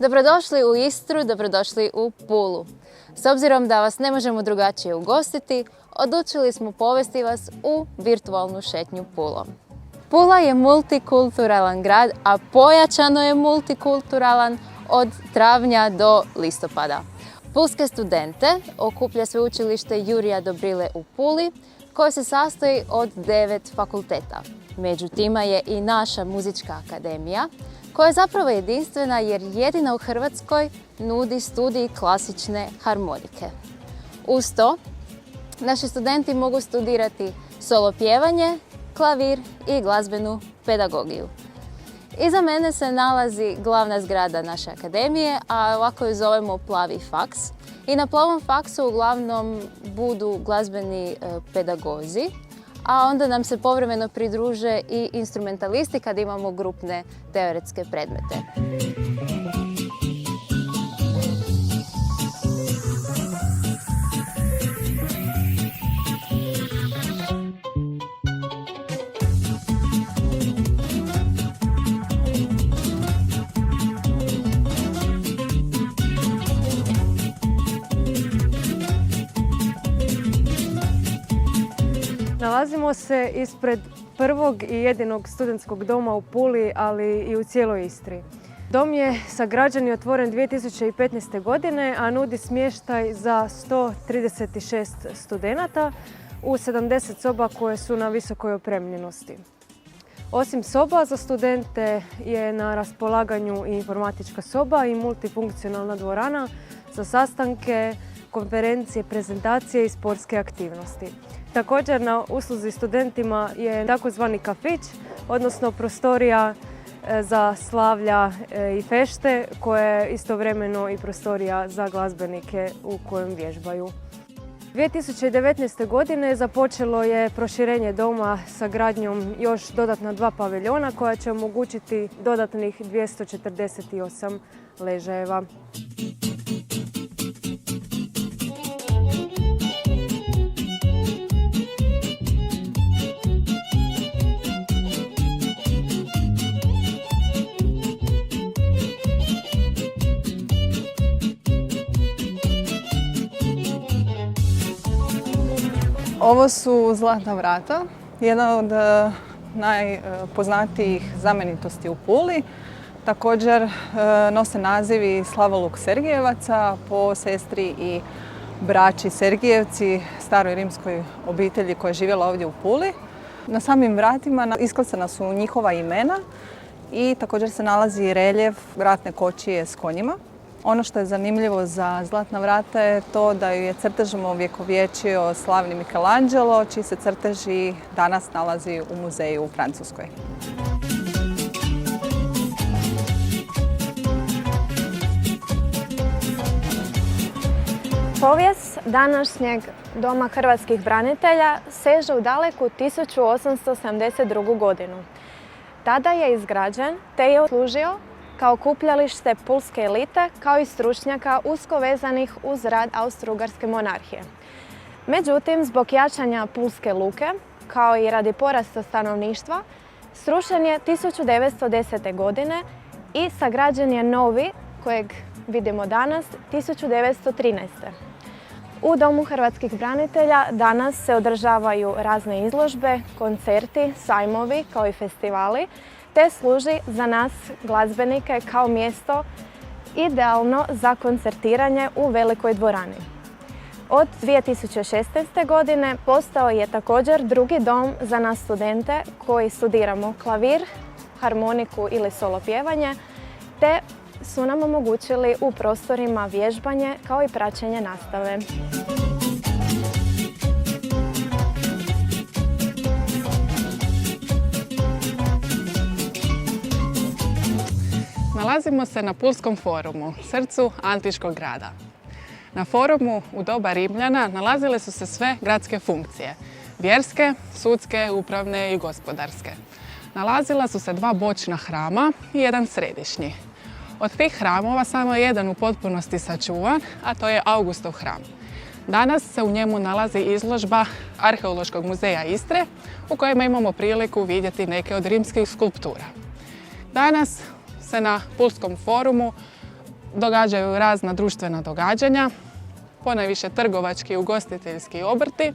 Dobrodošli u Istru, dobrodošli u Pulu. S obzirom da vas ne možemo drugačije ugostiti, odlučili smo povesti vas u virtualnu šetnju Pulom. Pula je multikulturalan grad, a pojačano je multikulturalan od travnja do listopada. Pulske studente okuplja sveučilište Jurija Dobrile u Puli, koje se sastoji od 9 fakulteta. Među tima je i naša muzička akademija, koja je zapravo jedinstvena jer jedina u Hrvatskoj nudi studij klasične harmonike. Uz to, naši studenti mogu studirati solo pjevanje, klavir i glazbenu pedagogiju. Iza mene se nalazi glavna zgrada naše akademije, a ovako ju zovemo Plavi faks. I na Plavom faksu uglavnom budu glazbeni pedagozi, a onda nam se povremeno pridruže i instrumentalisti kad imamo grupne teoretske predmete. Nalazimo se ispred prvog i jedinog studentskog doma u Puli, ali i u cijeloj Istri. Dom je sagrađen i otvoren 2015. godine, a nudi smještaj za 136 studenata u 70 soba koje su na visokoj opremljenosti. Osim soba za studente je na raspolaganju i informatička soba i multifunkcionalna dvorana za sastanke, konferencije, prezentacije i sportske aktivnosti. Također na usluzi studentima je takozvani kafić, odnosno prostorija za slavlja i fešte, koja je istovremeno i prostorija za glazbenike u kojem vježbaju. 2019. godine započelo je proširenje doma sa gradnjom još dodatna 2 paviljona koja će omogućiti dodatnih 248 ležajeva. Ovo su Zlatna vrata, jedna od najpoznatijih znamenitosti u Puli. Također nose nazivi slavoluk Sergijevaca po sestri i braći Sergijevci, staroj rimskoj obitelji koja je živjela ovdje u Puli. Na samim vratima isklesana su njihova imena i također se nalazi reljef ratne kočije s konjima. Ono što je zanimljivo za Zlatna vrata je to da ju je crtežom ovjekovječio slavni Michelangelo, čiji se crteži danas nalazi u muzeju u Francuskoj. Povijest današnjeg Doma hrvatskih branitelja seže u daleku 1872. godinu. Tada je izgrađen te je služio kao okupljalište pulske elite, kao i stručnjaka usko vezanih uz rad Austro-Ugarske monarhije. Međutim, zbog jačanja Pulske luke, kao i radi porasta stanovništva, srušen je 1910. godine i sagrađen je novi, kojeg vidimo danas, 1913. U Domu hrvatskih branitelja danas se održavaju razne izložbe, koncerti, sajmovi kao i festivali, te služi za nas glazbenike kao mjesto idealno za koncertiranje u velikoj dvorani. Od 2016. godine postao je također drugi dom za nas studente koji studiramo klavir, harmoniku ili solo pjevanje, te su nam omogućili u prostorima vježbanje kao i praćenje nastave. Nalazimo se na Pulskom forumu, srcu antičkog grada. Na forumu u doba Rimljana nalazile su se sve gradske funkcije, vjerske, sudske, upravne i gospodarske. Nalazila su se 2 bočna hrama i jedan središnji. Od tih hramova samo je jedan u potpunosti sačuvan, a to je Augustov hram. Danas se u njemu nalazi izložba Arheološkog muzeja Istre, u kojima imamo priliku vidjeti neke od rimskih skulptura. Danas se na Pulskom forumu događaju razna društvena događanja, ponajviše trgovački i ugostiteljski obrti,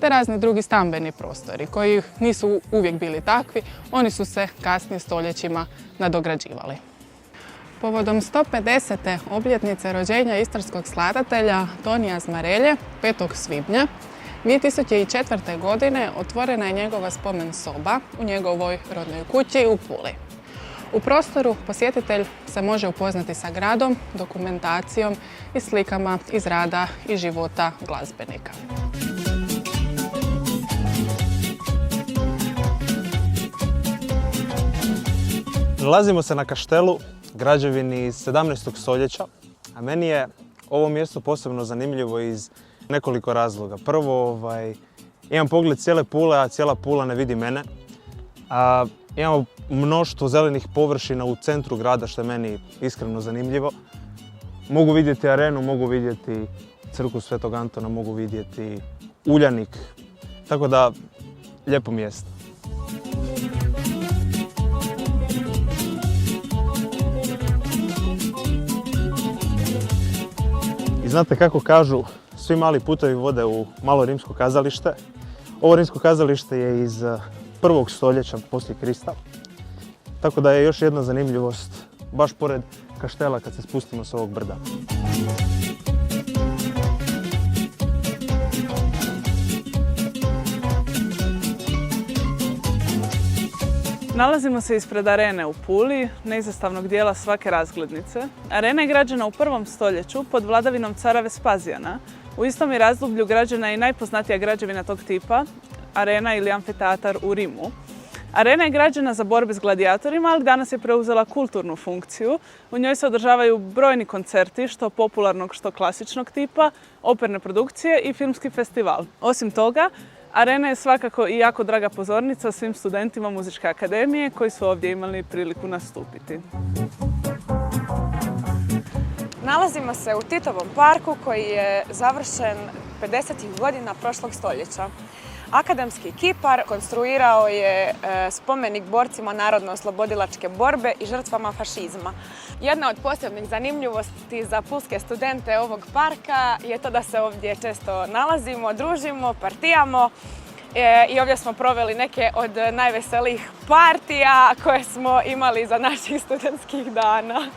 te razni drugi stambeni prostori koji nisu uvijek bili takvi, oni su se kasnije stoljećima nadograđivali. Povodom 150. obljetnice rođenja istarskog skladatelja Tonija Zmarelje 5. svibnja 2004. godine otvorena je njegova spomen soba u njegovoj rodnoj kući u Puli. U prostoru posjetitelj se može upoznati sa gradom, dokumentacijom i slikama iz rada i života glazbenika. Nalazimo se na kaštelu, građevini iz 17. stoljeća, a meni je ovo mjesto posebno zanimljivo iz nekoliko razloga. Prvo, imam pogled cijele Pule, a cijela Pula ne vidi mene. Imamo mnoštvo zelenih površina u centru grada, što je meni iskreno zanimljivo. Mogu vidjeti arenu, mogu vidjeti crkvu Svetog Antona, mogu vidjeti Uljanik. Tako da, lijepo mjesto. I znate kako kažu, svi mali putovi vode u malo rimsko kazalište. Ovo rimsko kazalište je iz 1. stoljeća poslije Krista. Tako da je još jedna zanimljivost baš pored kaštela kad se spustimo s ovog brda. Nalazimo se ispred arene u Puli, neizostavnog dijela svake razglednice. Arena je građena u 1. stoljeću pod vladavinom cara Vespazijana. U istom je razdoblju građena i najpoznatija građevina tog tipa, arena ili amfiteatar u Rimu. Arena je građena za borbe s gladijatorima, ali danas je preuzela kulturnu funkciju. U njoj se održavaju brojni koncerti, što popularnog, što klasičnog tipa, operne produkcije i filmski festival. Osim toga, arena je svakako i jako draga pozornica svim studentima Muzičke akademije koji su ovdje imali priliku nastupiti. Nalazimo se u Titovom parku koji je završen 50. godina prošlog stoljeća. Akademski kipar konstruirao je spomenik borcima narodno-oslobodilačke borbe i žrtvama fašizma. Jedna od posebnih zanimljivosti za pulske studente ovog parka je to da se ovdje često nalazimo, družimo, partijamo. I ovdje smo proveli neke od najveselijih partija koje smo imali za naših studentskih dana.